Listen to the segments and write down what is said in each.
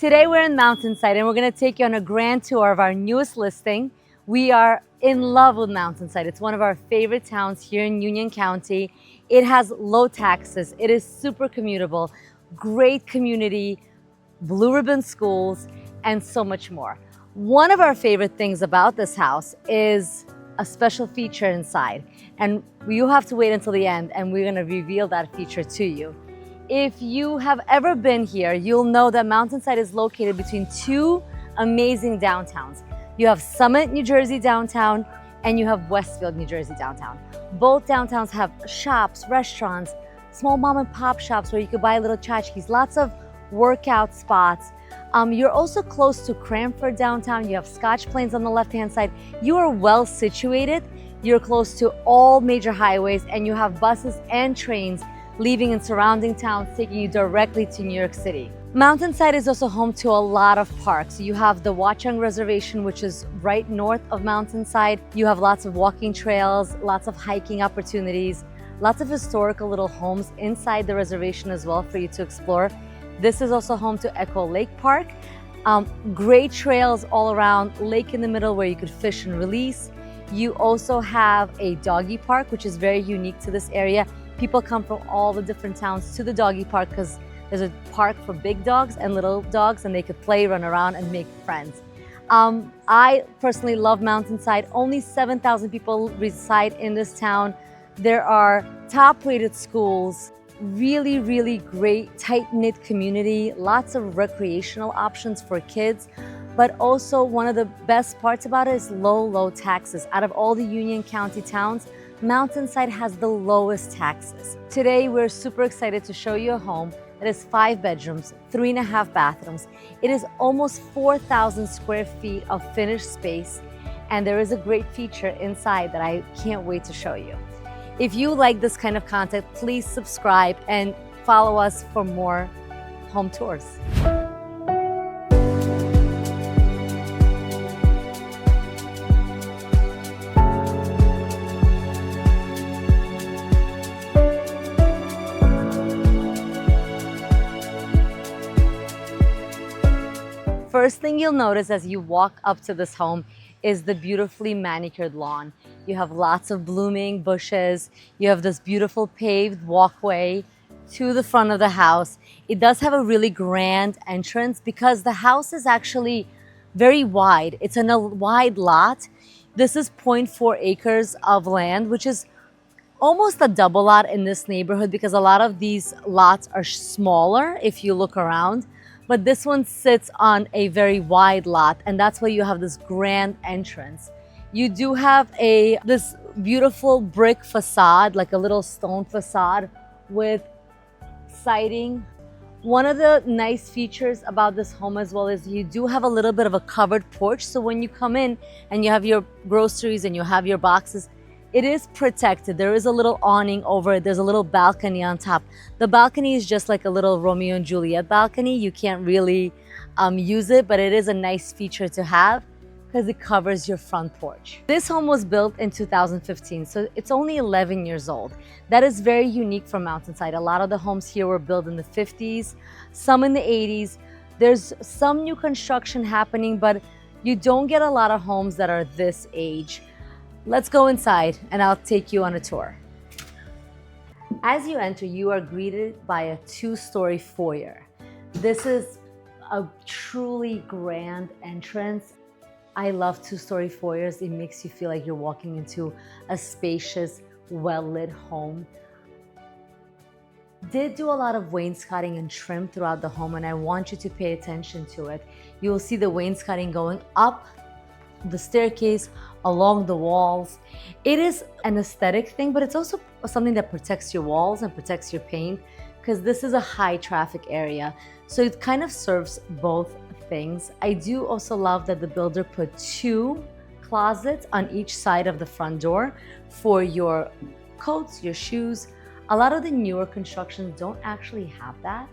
Today we're in Mountainside and we're going to take you on a grand tour of our newest listing. We are in love with Mountainside. It's one of our favorite towns here in Union County. It has low taxes. It is super commutable, great community, blue ribbon schools, and so much more. One of our favorite things about this house is a special feature inside. And you have to wait until the end and we're going to reveal that feature to you. If you have ever been here, you'll know that Mountainside is located between two amazing downtowns. You have Summit, New Jersey downtown, and you have Westfield, New Jersey downtown. Both downtowns have shops, restaurants, small mom and pop shops where you could buy little tchotchkes, lots of workout spots. You're also close to Cranford downtown. You have Scotch Plains on the left-hand side. You are well situated. You're close to all major highways, and you have buses and trains leaving in surrounding towns, taking you directly to New York City. Mountainside is also home to a lot of parks. You have the Watchung Reservation, which is right north of Mountainside. You have lots of walking trails, lots of hiking opportunities, lots of historical little homes inside the reservation as well for you to explore. This is also home to Echo Lake Park. Great trails all around, lake in the middle where you could fish and release. You also have a doggy park, which is very unique to this area. People come from all the different towns to the doggy park because there's a park for big dogs and little dogs, and they could play, run around, and make friends. I personally love Mountainside. Only 7,000 people reside in this town. There are top-rated schools, really great tight-knit community, lots of recreational options for kids. But also one of the best parts about it is low taxes. Out of all the Union County towns, Mountainside has the lowest taxes. Today, we're super excited to show you a home that is 5 bedrooms, 3.5 bathrooms. It is almost 4,000 square feet of finished space, and there is a great feature inside that I can't wait to show you. If you like this kind of content, please subscribe and follow us for more home tours. First thing you'll notice as you walk up to this home is the beautifully manicured lawn. You have lots of blooming bushes. You have this beautiful paved walkway to the front of the house. It does have a really grand entrance because the house is actually very wide. It's in a wide lot. This is 0.4 acres of land, which is almost a double lot in this neighborhood because a lot of these lots are smaller if you look around. But this one sits on a very wide lot, and that's why you have this grand entrance. You do have this beautiful brick facade, like a little stone facade with siding. One of the nice features about this home as well is you do have a little bit of a covered porch. So when you come in and you have your groceries and you have your boxes, it is protected. There is a little awning over it. There's a little balcony on top. The balcony is just like a little Romeo and Juliet balcony. You can't really use it, but it is a nice feature to have because it covers your front porch. This home was built in 2015, so it's only 11 years old. That is very unique for Mountainside. A lot of the homes here were built in the 50s, some in the 80s. There's some new construction happening, but you don't get a lot of homes that are this age. Let's go inside and I'll take you on a tour. As you enter, you are greeted by a 2-story foyer. This is a truly grand entrance. I love 2-story foyers. It makes you feel like you're walking into a spacious, well-lit home. Did do a lot of wainscoting and trim throughout the home, and I want you to pay attention to it. You will see the wainscoting going up the staircase, along the walls. It is an aesthetic thing, but it's also something that protects your walls and protects your paint because this is a high traffic area. So it kind of serves both things. I do also love that the builder put 2 closets on each side of the front door for your coats, your shoes. A lot of the newer constructions don't actually have that,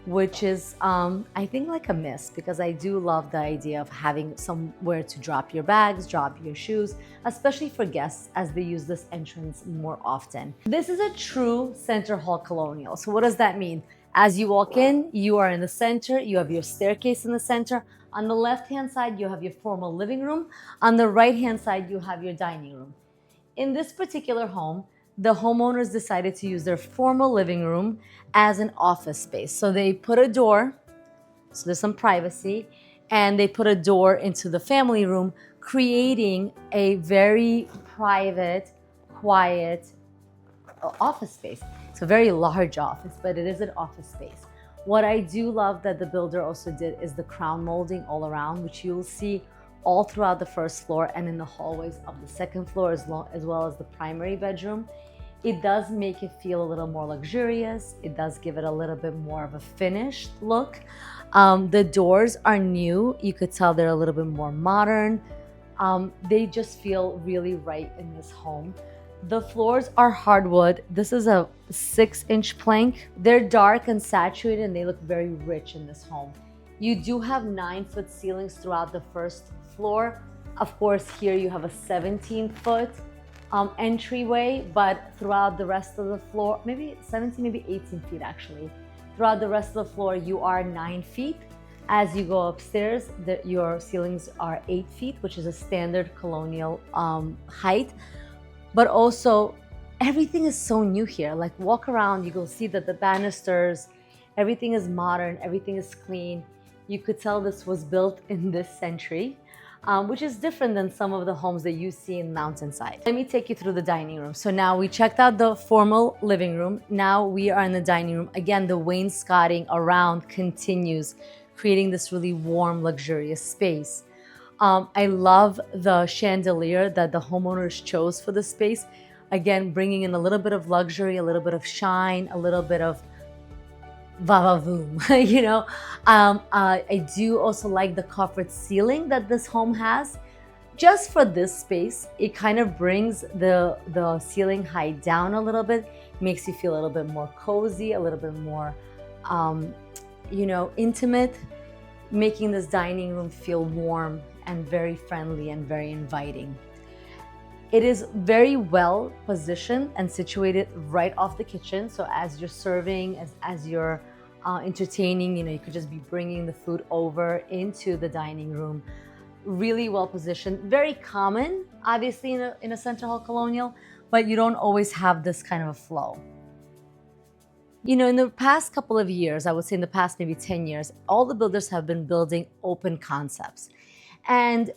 which is, I think, like a miss, because I do love the idea of having somewhere to drop your bags, drop your shoes, especially for guests as they use this entrance more often. This is a true center hall colonial. So what does that mean? As you walk in, you are in the center. You have your staircase in the center. On the left-hand side, you have your formal living room. On the right-hand side, you have your dining room. In this particular home, the homeowners decided to use their formal living room as an office space. So they put a door, so there's some privacy, and they put a door into the family room, creating a very private, quiet office space. It's a very large office, but it is an office space. What I do love that the builder also did is the crown molding all around, which you'll see all throughout the first floor and in the hallways of the second floor, as well as the primary bedroom. It does make it feel a little more luxurious. It does give it a little bit more of a finished look. The doors are new. You could tell they're a little bit more modern. They just feel really right in this home. The floors are hardwood. This is a 6-inch plank. They're dark and saturated and they look very rich in this home. You do have 9-foot ceilings throughout the first floor. Of course, here you have a 17-foot entryway, but throughout the rest of the floor, maybe 17, maybe 18 feet actually. Throughout the rest of the floor, you are 9 feet. As you go upstairs, your ceilings are 8 feet, which is a standard Colonial height. But also, everything is so new here. Like walk around, you go see that the banisters, everything is modern, everything is clean. You could tell this was built in this century, which is different than some of the homes that you see in Mountainside. Let me take you through the dining room. So now we checked out the formal living room. Now we are in the dining room. Again, the wainscoting around continues, creating this really warm, luxurious space. I love the chandelier that the homeowners chose for the space. Again, bringing in a little bit of luxury, a little bit of shine, a little bit of va-va-voom, you know. I do also like the coffered ceiling that this home has. Just for this space, it kind of brings the ceiling height down a little bit, makes you feel a little bit more cozy, a little bit more, you know, intimate, making this dining room feel warm and very friendly and very inviting. It is very well positioned and situated right off the kitchen. So as you're serving, as you're entertaining, you know, you could just be bringing the food over into the dining room. Really well positioned, very common, obviously in a center hall Colonial, but you don't always have this kind of a flow. You know, in the past couple of years, I would say in the past maybe 10 years, all the builders have been building open concepts. And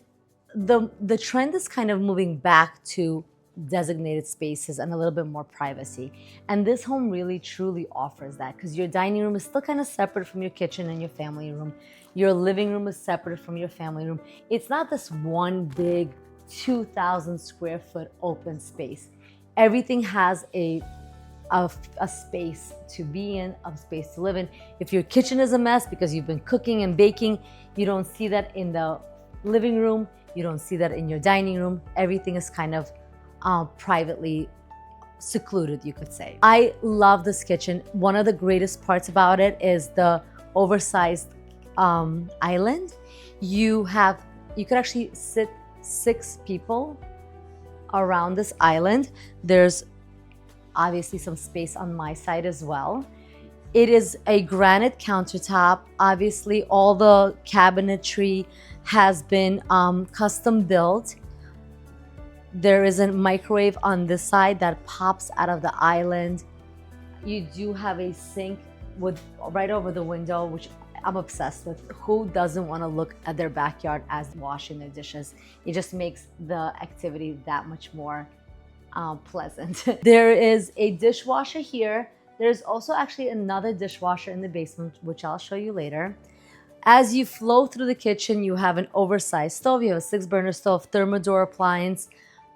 the trend is kind of moving back to designated spaces and a little bit more privacy. And this home really truly offers that, because your dining room is still kind of separate from your kitchen and your family room. Your living room is separate from your family room. It's not this one big 2,000 square foot open space. Everything has a space to be in, a space to live in. If your kitchen is a mess because you've been cooking and baking, you don't see that in the living room. You don't see that in your dining room. Everything is kind of privately secluded, you could say. I love this kitchen. One of the greatest parts about it is the oversized island. You could actually sit 6 people around this island. There's obviously some space on my side as well. It is a granite countertop. Obviously, all the cabinetry has been custom built. There is a microwave on this side that pops out of the island. You do have a sink right over the window, which I'm obsessed with. Who doesn't want to look at their backyard as washing their dishes? It just makes the activity that much more pleasant. There is a dishwasher here. There's also actually another dishwasher in the basement, which I'll show you later. As you flow through the kitchen, you have an oversized stove. You have a 6-burner stove, Thermador appliance,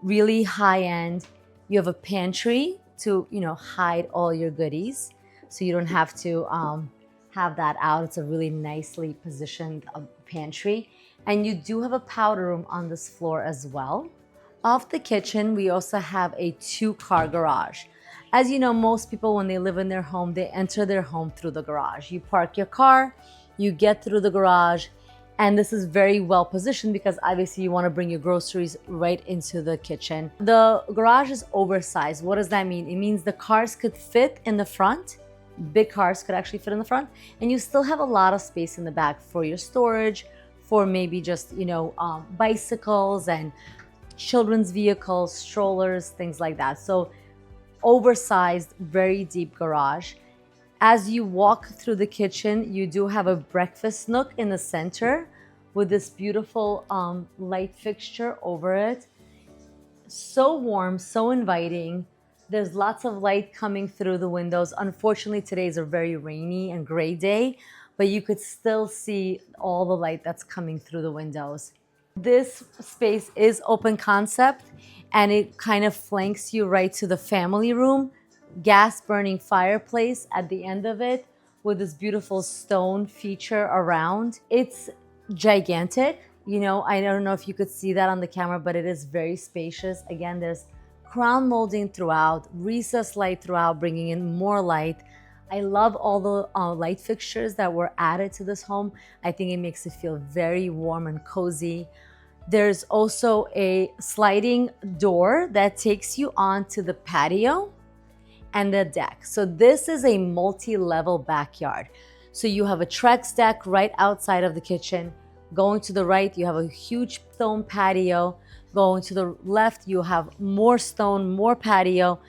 really high end. You have a pantry to, you know, hide all your goodies, so you don't have to have that out. It's a really nicely positioned pantry. And you do have a powder room on this floor as well. Off the kitchen, we also have a 2-car garage. As you know, most people, when they live in their home, they enter their home through the garage. You park your car, you get through the garage, and this is very well positioned because obviously you want to bring your groceries right into the kitchen. The garage is oversized. What does that mean? It means the cars could fit in the front, big cars could actually fit in the front, and you still have a lot of space in the back for your storage, for maybe just, bicycles and children's vehicles, strollers, things like that. So oversized, very deep garage. As you walk through the kitchen, you do have a breakfast nook in the center with this beautiful light fixture over it. So warm, so inviting. There's lots of light coming through the windows. Unfortunately, today is a very rainy and gray day, but you could still see all the light that's coming through the windows. This space is open concept, and it kind of flanks you right to the family room. Gas burning fireplace at the end of it with this beautiful stone feature around. It's gigantic. I don't know if you could see that on the camera, but it is very spacious. Again, there's crown molding throughout, recessed light throughout, bringing in more light. I love all the light fixtures that were added to this home. I think it makes it feel very warm and cozy. There's also a sliding door that takes you onto the patio and the deck. So this is a multi-level backyard. So you have a Trex deck right outside of the kitchen. Going to the right, you have a huge stone patio. Going to the left, you have more stone, more patio,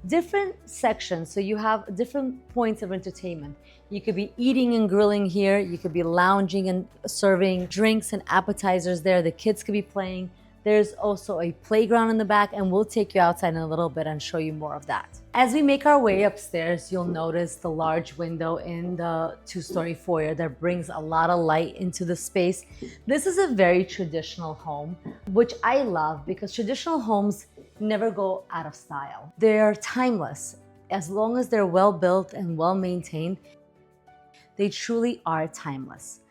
different sections. So you have different points of entertainment. You could be eating and grilling here. You could be lounging and serving drinks and appetizers there. The kids could be playing. There's also a playground in the back, and we'll take you outside in a little bit and show you more of that. As we make our way upstairs, you'll notice the large window in the two-story foyer that brings a lot of light into the space. This is a very traditional home, which I love because traditional homes never go out of style. They're timeless. As long as they're well built and well maintained, they truly are timeless.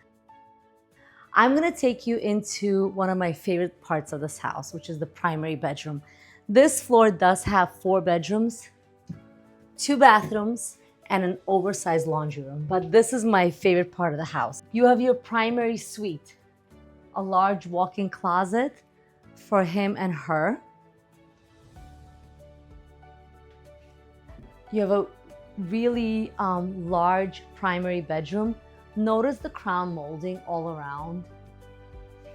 I'm gonna take you into one of my favorite parts of this house, which is the primary bedroom. This floor does have 4 bedrooms, 2 bathrooms, and an oversized laundry room, but this is my favorite part of the house. You have your primary suite, a large walk-in closet for him and her. You have a really large primary bedroom. Notice the crown molding all around.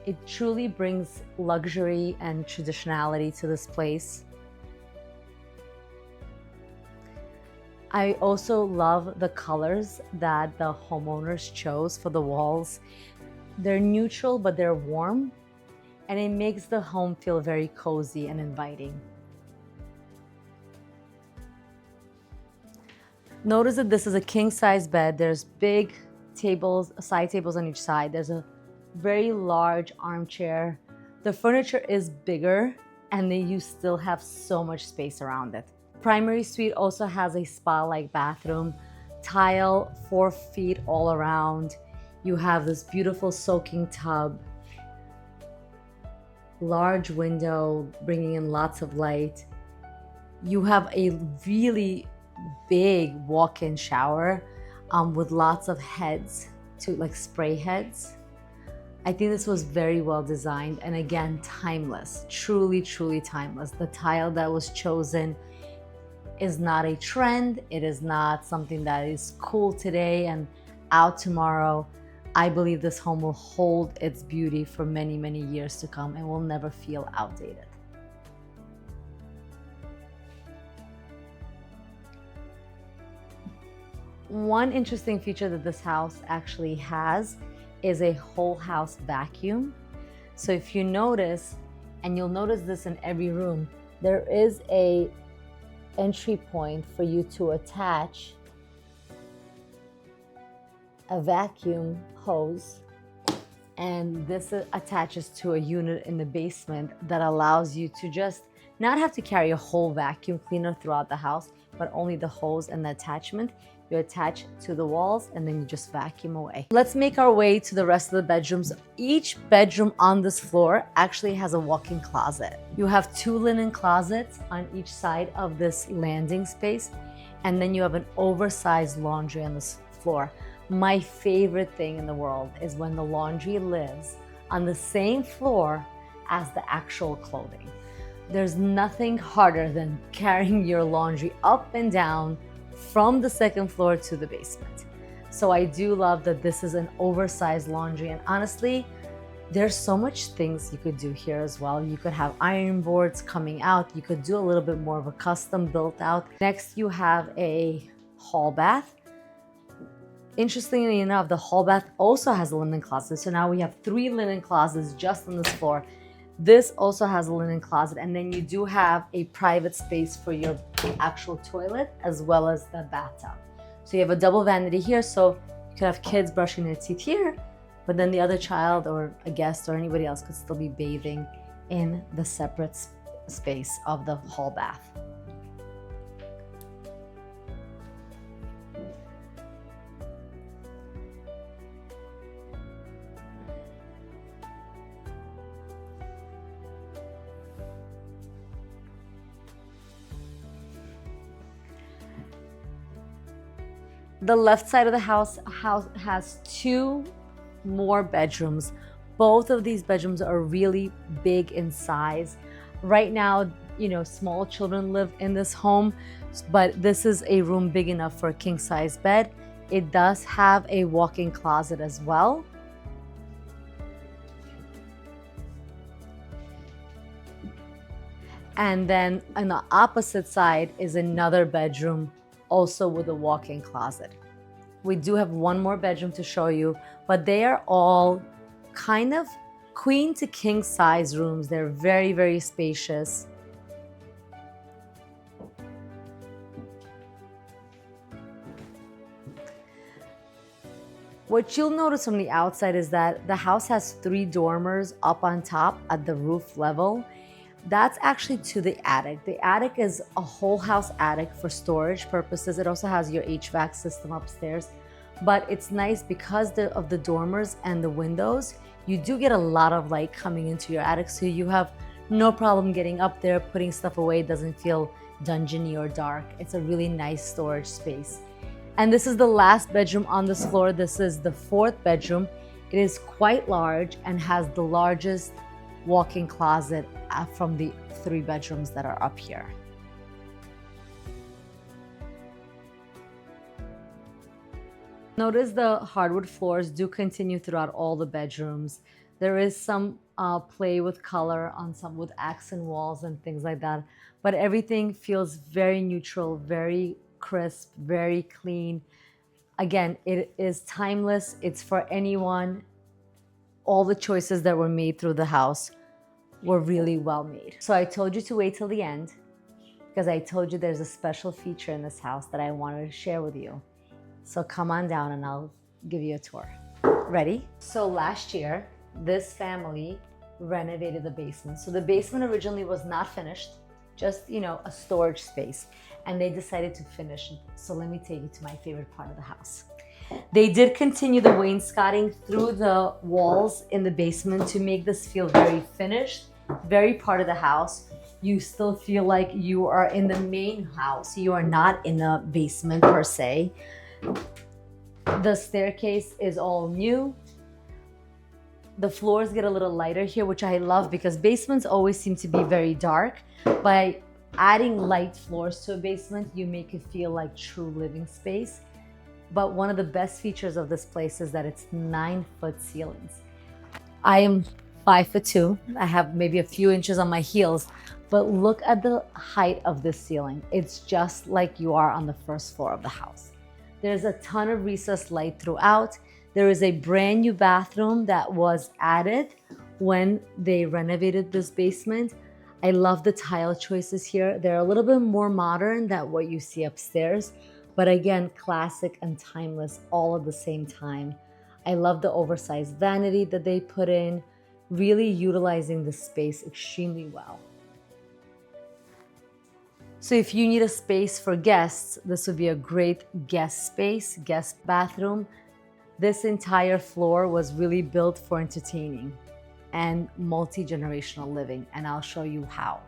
It truly brings luxury and traditionality to this place. I also love the colors that the homeowners chose for the walls. They're neutral, but they're warm, and it makes the home feel very cozy and inviting. Notice that this is a king-size bed. There's big tables, side tables on each side. There's a very large armchair. The furniture is bigger, and you still have so much space around it. Primary suite also has a spa-like bathroom, tile 4 feet all around. You have this beautiful soaking tub, large window bringing in lots of light. You have a really big walk-in shower with lots of heads, like spray heads. I think this was very well designed, and again, timeless, truly, truly timeless. The tile that was chosen is not a trend. It is not something that is cool today and out tomorrow. I believe this home will hold its beauty for many, many years to come and will never feel outdated. One interesting feature that this house actually has is a whole house vacuum. So if you notice, and you'll notice this in every room, there is a entry point for you to attach a vacuum hose, and this attaches to a unit in the basement that allows you to just not have to carry a whole vacuum cleaner throughout the house, but only the hose and the attachment. You attach to the walls and then you just vacuum away. Let's make our way to the rest of the bedrooms. Each bedroom on this floor actually has a walk-in closet. You have 2 linen closets on each side of this landing space, and then you have an oversized laundry on this floor. My favorite thing in the world is when the laundry lives on the same floor as the actual clothing. There's nothing harder than carrying your laundry up and down from the second floor to the basement. So I do love that this is an oversized laundry, and honestly, there's so much things you could do here as well. You could have iron boards coming out. You could do a little bit more of a custom built out. Next, you have a hall bath. Interestingly enough, the hall bath also has a linen closet. So now we have 3 linen closets just on this floor. This also has a linen closet, and then you do have a private space for your actual toilet as well as the bathtub. So you have a double vanity here, so you could have kids brushing their teeth here, but then the other child or a guest or anybody else could still be bathing in the separate space of the hall bath. The left side of the house has 2 more bedrooms. Both of these bedrooms are really big in size. Right now, small children live in this home, but this is a room big enough for a king-size bed. It does have a walk-in closet as well. And then on the opposite side is another bedroom, also with a walk-in closet. We do have one more bedroom to show you, but they are all kind of queen to king size rooms. They're very, very spacious. What you'll notice from the outside is that the house has 3 dormers up on top at the roof level. That's actually to the attic. The attic is a whole house attic for storage purposes. It also has your HVAC system upstairs, but it's nice because of the dormers and the windows. You do get a lot of light coming into your attic, so you have no problem getting up there, putting stuff away. It doesn't feel dungeony or dark. It's a really nice storage space. And this is the last bedroom on this floor. This is the 4th bedroom. It is quite large and has the largest walk-in closet from the 3 bedrooms that are up here. Notice the hardwood floors do continue throughout all the bedrooms. There is some play with color on some with accent walls and things like that, but everything feels very neutral, very crisp, very clean. Again, it is timeless. It's for anyone. All the choices that were made through the house were really well made. So I told you to wait till the end because I told you there's a special feature in this house that I wanted to share with you. So come on down and I'll give you a tour. Ready? So last year, this family renovated the basement. So the basement originally was not finished, just, a storage space. And they decided to finish it. So let me take you to my favorite part of the house. They did continue the wainscoting through the walls in the basement to make this feel very finished, very part of the house. You still feel like you are in the main house. You are not in the basement per se. The staircase is all new. The floors get a little lighter here, which I love because basements always seem to be very dark. By adding light floors to a basement, you make it feel like true living space. But one of the best features of this place is that it's 9-foot ceilings. I am 5'2". I have maybe a few inches on my heels, but look at the height of this ceiling. It's just like you are on the first floor of the house. There's a ton of recessed light throughout. There is a brand new bathroom that was added when they renovated this basement. I love the tile choices here. They're a little bit more modern than what you see upstairs, but again, classic and timeless all at the same time. I love the oversized vanity that they put in, really utilizing the space extremely well. So if you need a space for guests, this would be a great guest space, guest bathroom. This entire floor was really built for entertaining and multi-generational living, and I'll show you how.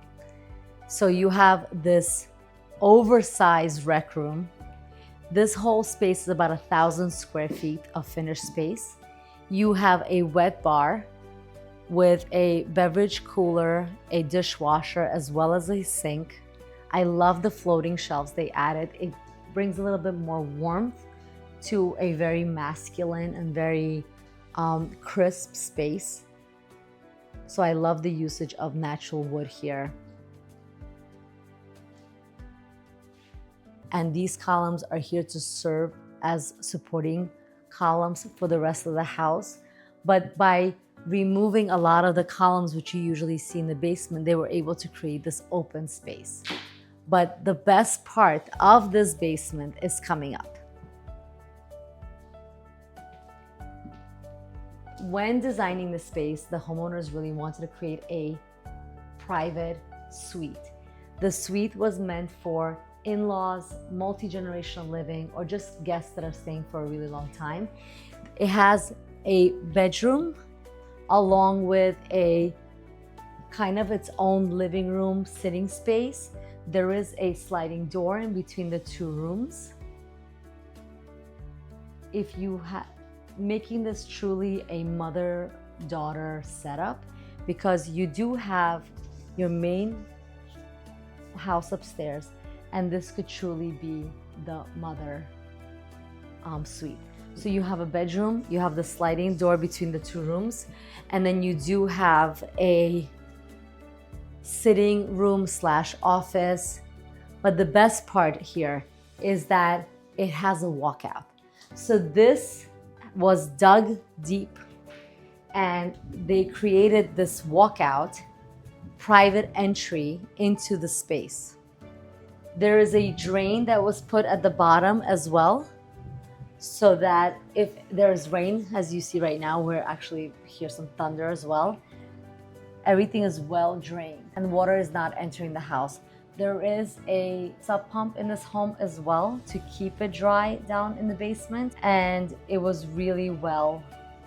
So you have this oversized rec room. This whole space is about 1,000 square feet of finished space. You have a wet bar with a beverage cooler, a dishwasher, as well as a sink. I love the floating shelves they added. It brings a little bit more warmth to a very masculine and very crisp space. So I love the usage of natural wood here. And these columns are here to serve as supporting columns for the rest of the house. But by removing a lot of the columns which you usually see in the basement, they were able to create this open space. But the best part of this basement is coming up. When designing the space, the homeowners really wanted to create a private suite. The suite was meant for in-laws, multi-generational living, or just guests that are staying for a really long time. It has a bedroom along with a kind of its own living room sitting space. There is a sliding door in between the two rooms. If you making this truly a mother-daughter setup, because you do have your main house upstairs, and this could truly be the mother suite. So you have a bedroom, you have the sliding door between the two rooms, and then you do have a sitting room slash office. But the best part here is that it has a walkout. So this was dug deep, and they created this walkout, private entry into the space. There is a drain that was put at the bottom as well, so that if there's rain, as you see right now, we're actually hear some thunder as well. Everything is well drained and water is not entering the house. There is a sub pump in this home as well to keep it dry down in the basement, and it was really well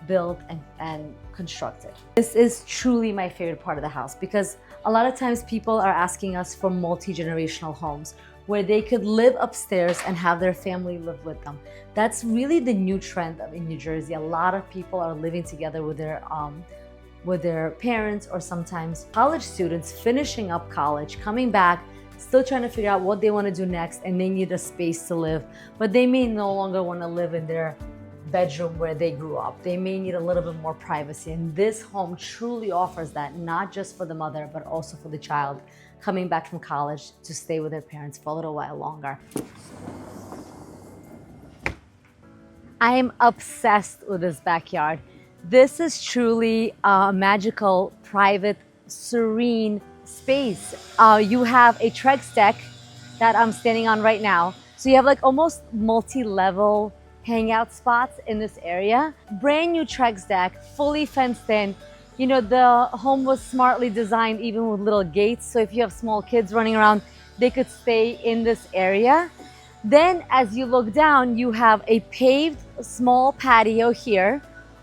built and constructed. This is truly my favorite part of the house, because a lot of times people are asking us for multi-generational homes where they could live upstairs and have their family live with them. That's really the new trend in New Jersey. A lot of people are living together with their parents, or sometimes college students finishing up college, coming back, still trying to figure out what they want to do next, and they need a space to live, but they may no longer want to live in their bedroom where they grew up. They may need a little bit more privacy, and this home truly offers that, not just for the mother, but also for the child coming back from college to stay with their parents for a little while longer. I am obsessed with this backyard. This is truly a magical, private, serene space. You have a Trex deck that I'm standing on right now. So you have like almost multi-level hangout spots in this area. Brand new Trex deck, fully fenced in. You know, the home was smartly designed, even with little gates. So if you have small kids running around, they could stay in this area. Then as you look down, you have a paved small patio here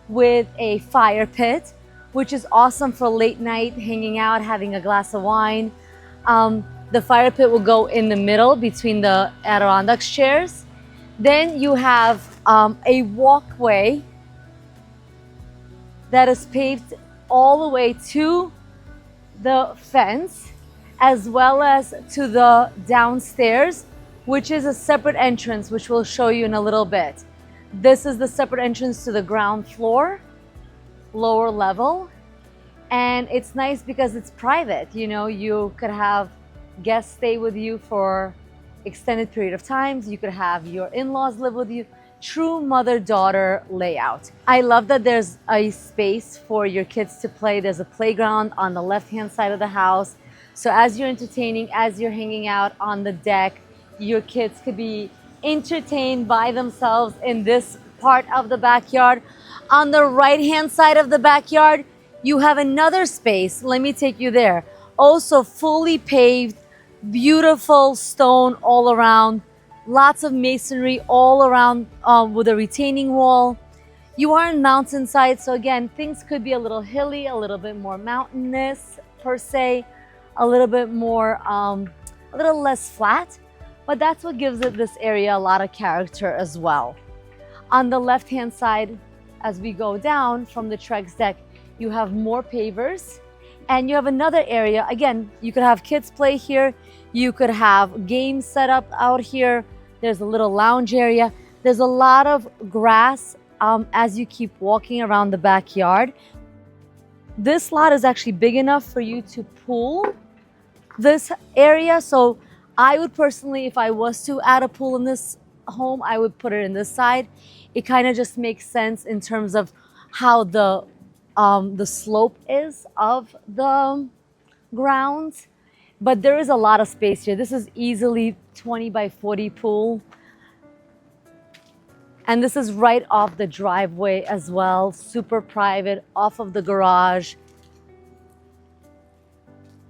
with a fire pit, which is awesome for late night hanging out, having a glass of wine. The fire pit will go in the middle between the Adirondacks chairs. Then you have a walkway that is paved all the way to the fence, as well as to the downstairs, which is a separate entrance, which we'll show you in a little bit. This is the separate entrance to the ground floor, lower level. And it's nice because it's private. You know, you could have guests stay with you for extended period of times. You could have your in-laws live with you. True mother-daughter layout. I love that there's a space for your kids to play. There's a playground on the left-hand side of the house. So as you're entertaining, as you're hanging out on the deck, your kids could be entertained by themselves in this part of the backyard. On the right-hand side of the backyard, you have another space. Let me take you there. Also fully paved, beautiful stone all around, lots of masonry all around with a retaining wall. You are in Mountainside, so again, things could be a little hilly, a little bit more mountainous per se, a little bit more, a little less flat, but that's what gives it this area a lot of character as well. On the left-hand side, as we go down from the Trex deck, you have more pavers, and you have another area. Again, you could have kids play here. You could have games set up out here. There's a little lounge area. There's a lot of grass as you keep walking around the backyard. This lot is actually big enough for you to pool this area. So I would personally, if I was to add a pool in this home, I would put it in this side. It kind of just makes sense in terms of how the slope is of the grounds. But there is a lot of space here. This is easily 20 by 40 pool. And this is right off the driveway as well, super private, off of the garage.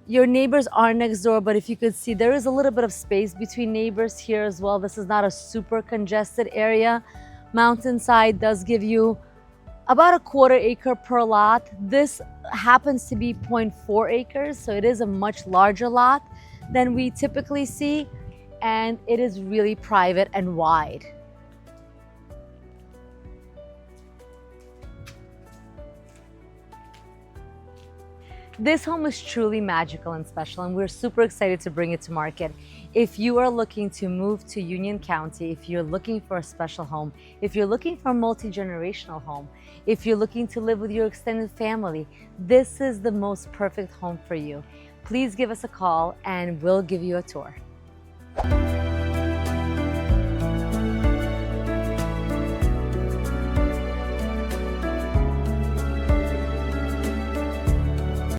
Your neighbors are next door, but if you could see, there is a little bit of space between neighbors here as well. This is not a super congested area. Mountainside does give you about a quarter acre per lot. This happens to be 0.4 acres, so it is a much larger lot than we typically see, and it is really private and wide. This home is truly magical and special, and we're super excited to bring it to market. If you are looking to move to Union County, if you're looking for a special home, if you're looking for a multi-generational home, if you're looking to live with your extended family, this is the most perfect home for you. Please give us a call and we'll give you a tour.